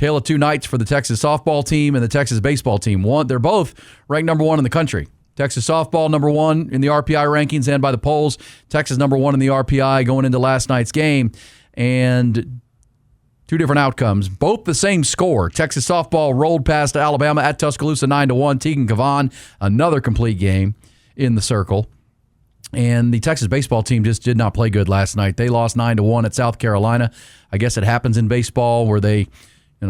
tale of two nights for the Texas softball team and the Texas baseball team. They're both ranked number one in the country. Texas softball number one in the RPI rankings and by the polls. Texas number one in the RPI going into last night's game. And two different outcomes, both the same score. Texas softball rolled past Alabama at Tuscaloosa 9-1. Tegan Cavan, another complete game in the circle. And the Texas baseball team just did not play good last night. They lost 9-1 at South Carolina. I guess it happens in baseball where they,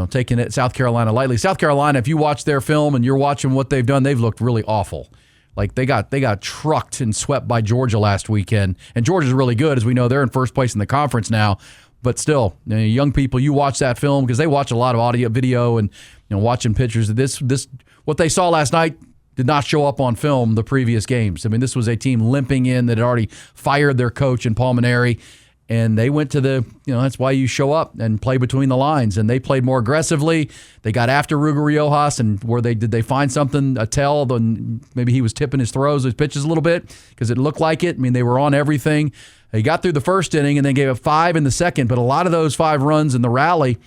taking it South Carolina lightly. South Carolina, if you watch their film and you're watching what they've done, they've looked really awful. Like they got trucked and swept by Georgia last weekend. And Georgia's really good, as we know. They're in first place in the conference now. But still, young people, you watch that film because they watch a lot of audio, video, and watching pictures. This what they saw last night did not show up on film the previous games. I mean, this was a team limping in that had already fired their coach in Palmineri, and they went to that's why you show up and play between the lines. And they played more aggressively. They got after Ruger Riojas, and did they find something, a tell? Maybe he was tipping his throws, his pitches a little bit because it looked like it. I mean, they were on everything. They got through the first inning and then gave up 5 in the second, but a lot of those 5 runs in the rally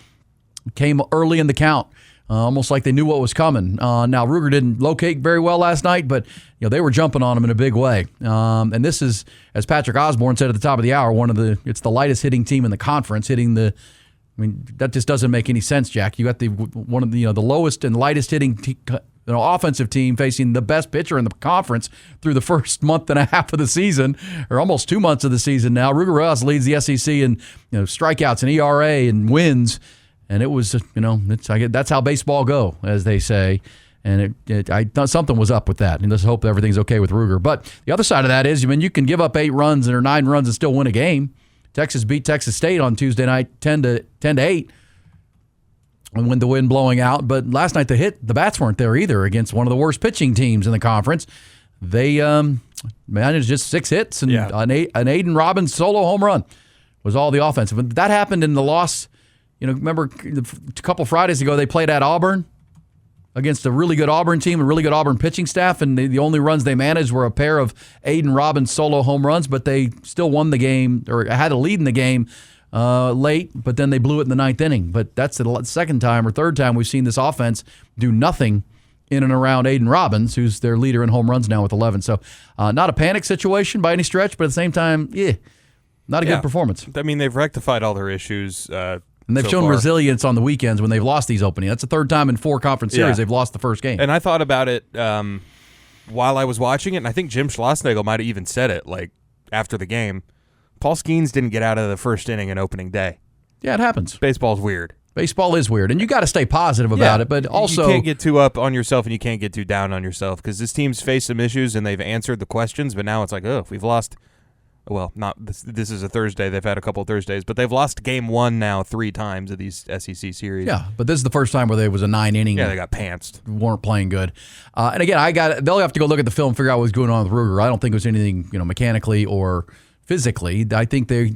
came early in the count. Almost like they knew what was coming. Now, Ruger didn't locate very well last night, but they were jumping on him in a big way. And this is, as Patrick Osborne said at the top of the hour, it's the lightest hitting team in the conference, that just doesn't make any sense, Jack. You got one of the lowest and lightest hitting offensive team facing the best pitcher in the conference through the first month and a half of the season, or almost 2 months of the season now. Ruger Riojas leads the SEC in strikeouts and ERA and wins. And it was, that's how baseball go, as they say. And I thought something was up with that. And let's hope everything's okay with Ruger. But the other side of that is, you can give up 8 runs or 9 runs and still win a game. Texas beat Texas State on Tuesday night 10-8, and with the wind blowing out. But last night the bats weren't there either against one of the worst pitching teams in the conference. They managed just 6 hits and an Aiden Robbins solo home run was all the offensive. But that happened in the loss. Remember a couple Fridays ago they played at Auburn against a really good Auburn team, a really good Auburn pitching staff, and the only runs they managed were a pair of Aiden Robbins solo home runs, but they still won the game or had a lead in the game late, but then they blew it in the 9th inning. But that's the second time or third time we've seen this offense do nothing in and around Aiden Robbins, who's their leader in home runs now with 11. So not a panic situation by any stretch, but at the same time, not a good performance. I mean, they've rectified all their issues. And they've shown resilience on the weekends when they've lost these openings. That's the third time in 4 conference series they've lost the first game. And I thought about it while I was watching it, and I think Jim Schlossnagle might have even said it after the game. Paul Skeens didn't get out of the first inning in opening day. Yeah, it happens. Baseball's weird. Baseball is weird, and you got to stay positive about it, but also you can't get too up on yourself and you can't get too down on yourself because this team's faced some issues and they've answered the questions, but now it's like, if we've lost. Well, not this is a Thursday. They've had a couple of Thursdays, but they've lost game 1 now 3 times of these SEC series. Yeah, but this is the first time where there was a 9-inning. Yeah, they got pantsed. Weren't playing good. And again, they'll have to go look at the film and figure out what's going on with Ruger. I don't think it was anything, mechanically or physically. I think they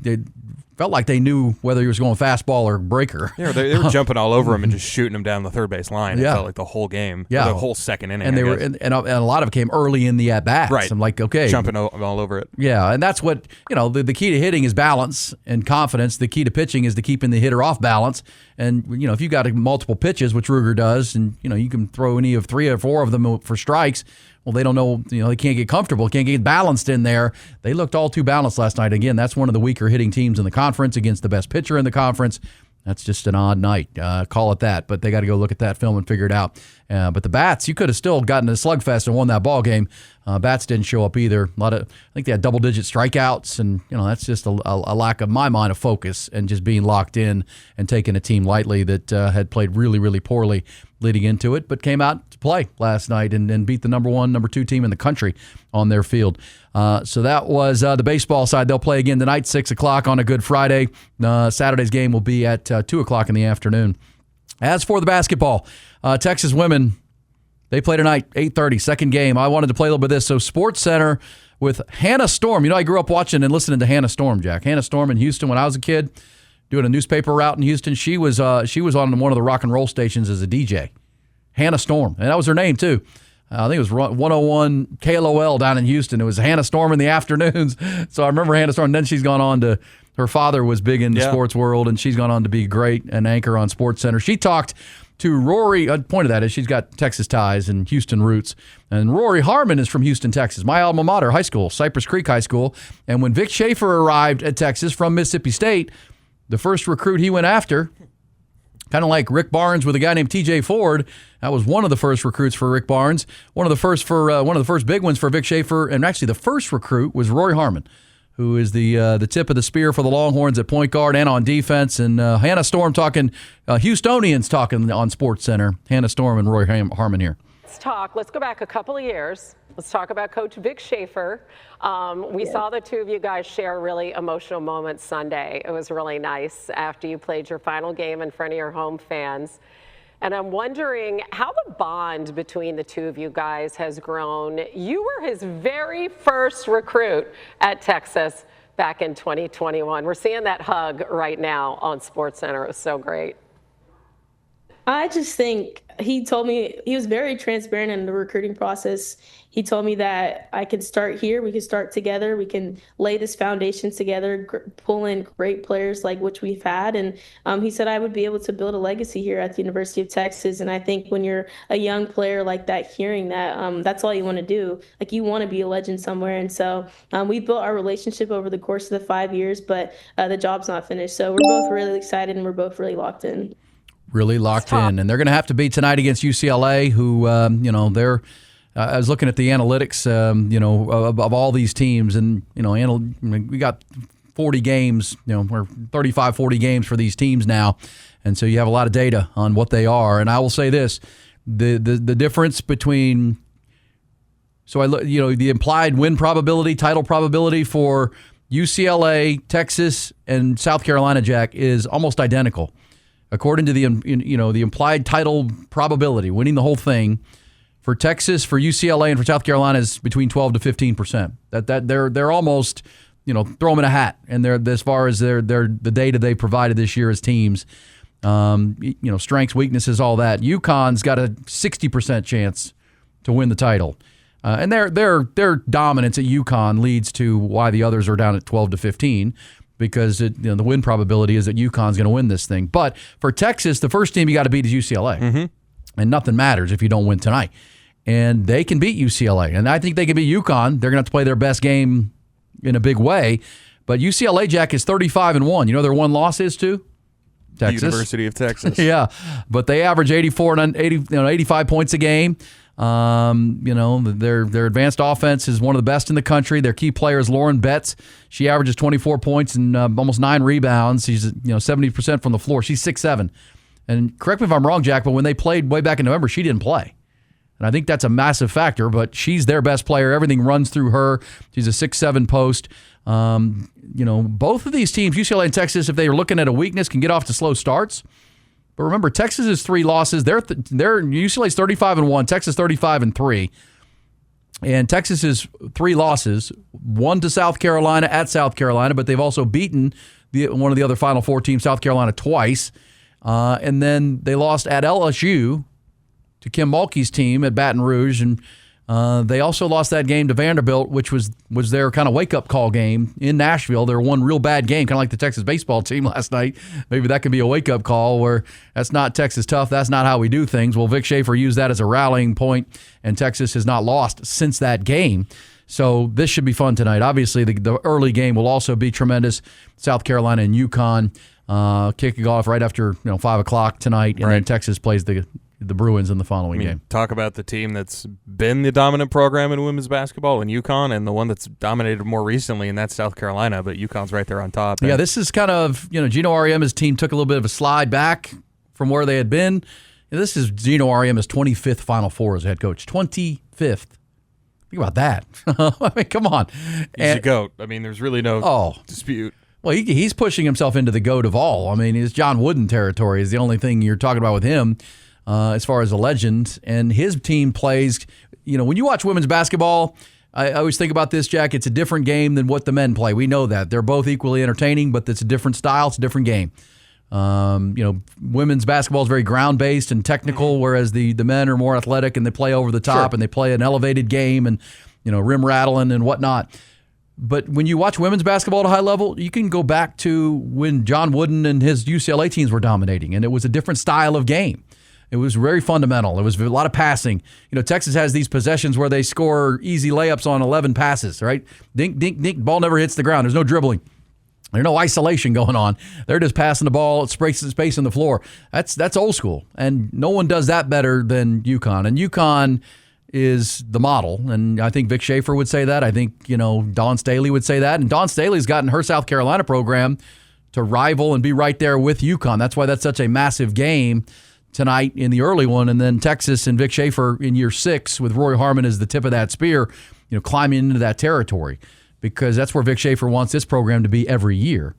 felt like they knew whether he was going fastball or breaker. Yeah, they were jumping all over him and just shooting him down the third base line. It felt like the whole game, the whole second inning. And they were, and a lot of it came early in the at bats. Right, I'm like, okay, jumping all over it. Yeah, and that's what the key to hitting is balance and confidence. The key to pitching is to keeping the hitter off balance. And if you got multiple pitches, which Ruger does, and you can throw any of 3 or 4 of them for strikes. Well, they don't know, they can't get comfortable, can't get balanced in there. They looked all too balanced last night. Again, that's one of the weaker hitting teams in the conference against the best pitcher in the conference. That's just an odd night. Call it that. But they got to go look at that film and figure it out. But the bats, you could have still gotten a slugfest and won that ball game. Bats didn't show up either. I think they had double-digit strikeouts, and that's just a lack of my mind of focus and just being locked in and taking a team lightly that had played really, really poorly leading into it, but came out to play last night and beat the number 1, number 2 team in the country on their field. So that was the baseball side. They'll play again tonight, 6 o'clock on a Good Friday. Saturday's game will be at 2 o'clock in the afternoon. As for the basketball, Texas women, they play tonight, 8:30, second game. I wanted to play a little bit of this. So Sports Center with Hannah Storm. I grew up watching and listening to Hannah Storm, Jack. Hannah Storm in Houston when I was a kid, doing a newspaper route in Houston. She was on one of the rock and roll stations as a DJ. Hannah Storm, and that was her name too. I think it was 101 KLOL down in Houston. It was Hannah Storm in the afternoons. So I remember Hannah Storm. And then she's gone on to Her father was big in the sports world, and she's gone on to be great, an anchor on SportsCenter. She talked to Rory. Point of that is she's got Texas ties and Houston roots. And Rory Harmon is from Houston, Texas, my alma mater high school, Cypress Creek High School. And when Vic Schaefer arrived at Texas from Mississippi State, the first recruit he went after, kind of like Rick Barnes with a guy named T.J. Ford, that was one of the first recruits for Rick Barnes. One of the first big ones for Vic Schaefer, and actually the first recruit was Rory Harmon, who is the tip of the spear for the Longhorns at point guard and on defense. And Hannah Storm talking, Houstonians talking on SportsCenter. Hannah Storm and Roy Harmon here. Let's go back a couple of years. Let's talk about Coach Vic Schaefer. We saw the two of you guys share really emotional moments Sunday. It was really nice after you played your final game in front of your home fans. And I'm wondering how the bond between the two of you guys has grown. You were his very first recruit at Texas back in 2021. We're seeing that hug right now on SportsCenter. It was so great. I just think he told me, he was very transparent in the recruiting process. He told me that I could start here. We could start together. We can lay this foundation together, pull in great players like which we've had. And he said I would be able to build a legacy here at the University of Texas. And I think when you're a young player like that, hearing that, that's all you want to do. Like, you want to be a legend somewhere. And so we built our relationship over the course of the 5 years, but the job's not finished. So we're both really excited and we're both really locked in. Really locked in. And they're going to have to beat tonight against UCLA, who, they're I was looking at the analytics, of all these teams. And, we got 40 games, we're 35, 40 games for these teams now. And so you have a lot of data on what they are. And I will say this, the difference between, the implied win probability, title probability for UCLA, Texas, and South Carolina, Jack, is almost identical. According to the implied title probability, winning the whole thing, for Texas, for UCLA, and for South Carolina is between 12 to 15%. That they're almost, throw them in a hat. And they're, as far as the data they provided this year as teams, strengths, weaknesses, all that. UConn's got a 60% chance to win the title. And their dominance at UConn leads to why the others are down at 12 to 15. Because the win probability is that UConn's going to win this thing. But for Texas, the first team you got to beat is UCLA. Mm-hmm. And nothing matters if you don't win tonight. And they can beat UCLA. And I think they can beat UConn. They're going to have to play their best game in a big way. But UCLA, Jack, is 35-1. You know their one loss is to? Texas. The University of Texas. Yeah. But they average 85 points a game. Their advanced offense is one of the best in the country. Their key player is Lauren Betts. She averages 24 points and almost 9 rebounds. She's 70% from the floor. She's 6'7". And correct me if I'm wrong, Jack, but when they played way back in November, she didn't play. And I think that's a massive factor, but she's their best player. Everything runs through her. She's a 6'7" post. Both of these teams, UCLA and Texas, if they are looking at a weakness, can get off to slow starts. But remember, Texas is 3 losses. They're UCLA's 35-1, Texas 35-3. And Texas is 3 losses, 1 to South Carolina at South Carolina, but they've also beaten one of the other Final Four teams, South Carolina, twice. And then they lost at LSU to Kim Mulkey's team at Baton Rouge. And they also lost that game to Vanderbilt, which was their kind of wake-up call game in Nashville. Their one real bad game, kind of like the Texas baseball team last night. Maybe that could be a wake-up call where that's not Texas tough. That's not how we do things. Well, Vic Schaefer used that as a rallying point, and Texas has not lost since that game. So this should be fun tonight. Obviously, the early game will also be tremendous. South Carolina and UConn kicking off right after 5 o'clock tonight, and then Texas plays the Bruins in the following game. Talk about the team that's been the dominant program in women's basketball in UConn, and the one that's dominated more recently, and that's South Carolina, but UConn's right there on top. Yeah, this is kind of, Gino Auriemma's team took a little bit of a slide back from where they had been. This is Gino Auriemma's 25th Final Four as head coach. 25th. Think about that. I mean, come on. He's a GOAT. I mean, there's really no dispute. Well, he's pushing himself into the GOAT of all. I mean, it's John Wooden territory is the only thing you're talking about with him. As far as a legend, and his team plays, when you watch women's basketball, I always think about this, Jack, it's a different game than what the men play. We know that. They're both equally entertaining, but it's a different style, it's a different game. Women's basketball is very ground-based and technical, whereas the men are more athletic and they play over the top and they play an elevated game and, rim rattling and whatnot. But when you watch women's basketball at a high level, you can go back to when John Wooden and his UCLA teams were dominating, and it was a different style of game. It was very fundamental. It was a lot of passing. Texas has these possessions where they score easy layups on 11 passes, right? Dink, dink, dink, ball never hits the ground. There's no dribbling. There's no isolation going on. They're just passing the ball, space in the floor. That's old school, and no one does that better than UConn. And UConn is the model, and I think Vic Schaefer would say that. I think Dawn Staley would say that, and Dawn Staley's gotten her South Carolina program to rival and be right there with UConn. That's why that's such a massive game tonight in the early one, and then Texas and Vic Schaefer in year 6 with Roy Harmon as the tip of that spear, climbing into that territory, because that's where Vic Schaefer wants this program to be every year,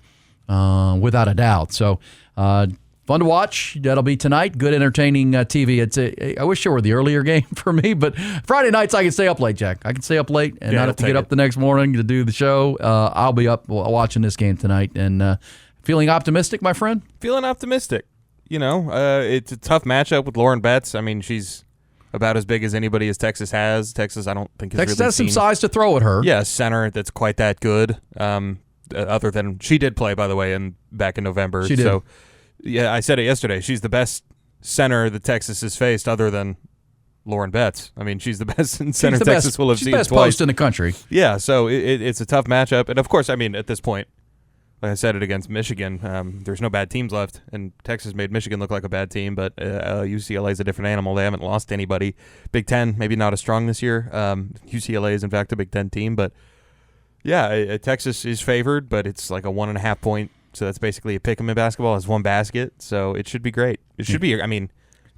without a doubt. So fun to watch. That'll be tonight. Good, entertaining TV. I wish it were the earlier game for me, but Friday nights I can stay up late, Jack. I can stay up late and not have to get up the next morning to do the show. I'll be up watching this game tonight and feeling optimistic, my friend. Feeling optimistic. It's a tough matchup with Lauren Betts. I mean, she's about as big as anybody as Texas has. Texas, I don't think Texas has some size to throw at her. Yeah, center that's quite that good. Other than she did play, by the way, back in November. She did. So, yeah, I said it yesterday. She's the best center that Texas has faced, other than Lauren Betts. I mean, she's the best center Texas will have seen twice. She's the best post in the country. Yeah, so it's a tough matchup, and of course, I mean, at this point, like I said it against Michigan, there's no bad teams left, and Texas made Michigan look like a bad team, but UCLA is a different animal. They haven't lost anybody. Big Ten, maybe not as strong this year. UCLA is, in fact, a Big Ten team, but yeah, Texas is favored, but it's like a 1.5 point, so that's basically a pick 'em in basketball. It's one basket, so it should be great. It should be, I mean,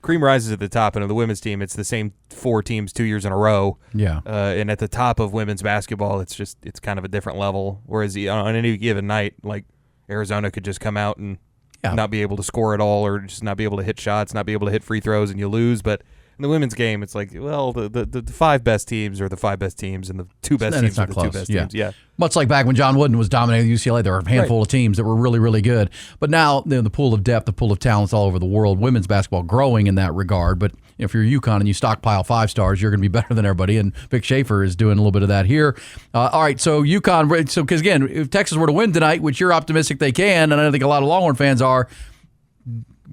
cream rises at the top, and of the women's team, it's the same 4 teams 2 years in a row. Yeah. And at the top of women's basketball, it's kind of a different level. Whereas on any given night, like Arizona could just come out and not be able to score at all, or just not be able to hit shots, not be able to hit free throws, and you lose. But in the women's game, it's like, well, the 5 best teams are the 5 best teams, and the 2 best teams are the 2 best teams. Yeah. Much like back when John Wooden was dominating UCLA, there were a handful of teams that were really, really good. But now the pool of depth, the pool of talents all over the world, women's basketball growing in that regard. But if you're UConn and you stockpile 5 stars, you're going to be better than everybody. And Vic Schaefer is doing a little bit of that here. All right, so UConn, because again, if Texas were to win tonight, which you're optimistic they can, and I think a lot of Longhorn fans are,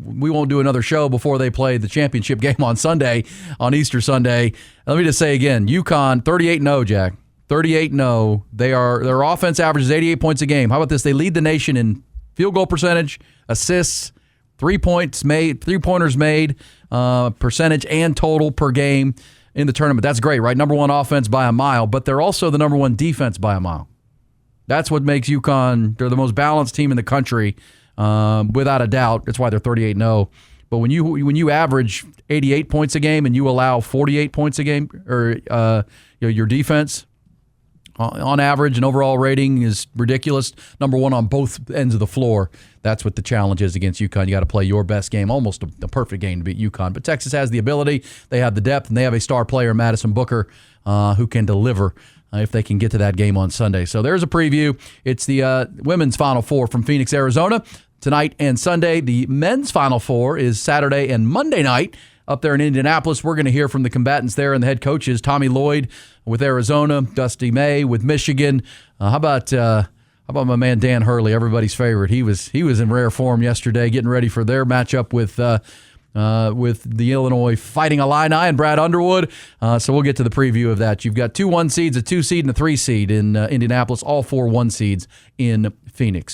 we won't do another show before they play the championship game on Sunday, on Easter Sunday. Let me just say again, UConn 38-0, Jack. 38-0. Their offense averages 88 points a game. How about this? They lead the nation in field goal percentage, assists, 3-pointers made, percentage and total per game in the tournament. That's great, right? Number 1 offense by a mile, but they're also the number 1 defense by a mile. That's what makes UConn, they're the most balanced team in the country, without a doubt. That's why they're 38-0. But when you average 88 points a game and you allow 48 points a game, or your defense on average and overall rating is ridiculous. Number 1 on both ends of the floor. That's what the challenge is against UConn. You got to play your best game, almost a perfect game to beat UConn. But Texas has the ability, they have the depth, and they have a star player, Madison Booker, who can deliver if they can get to that game on Sunday. So there's a preview. It's the women's Final Four from Phoenix, Arizona, tonight and Sunday. The men's Final Four is Saturday and Monday night up there in Indianapolis. We're going to hear from the combatants there and the head coaches, Tommy Lloyd with Arizona, Dusty May with Michigan. How about my man Dan Hurley, everybody's favorite? He was in rare form yesterday, getting ready for their matchup with the Illinois Fighting Illini and Brad Underwood. So we'll get to the preview of that. You've got 2 1 seeds, a 2 seed, and a 3 seed in Indianapolis, all 4 1 seeds in Phoenix.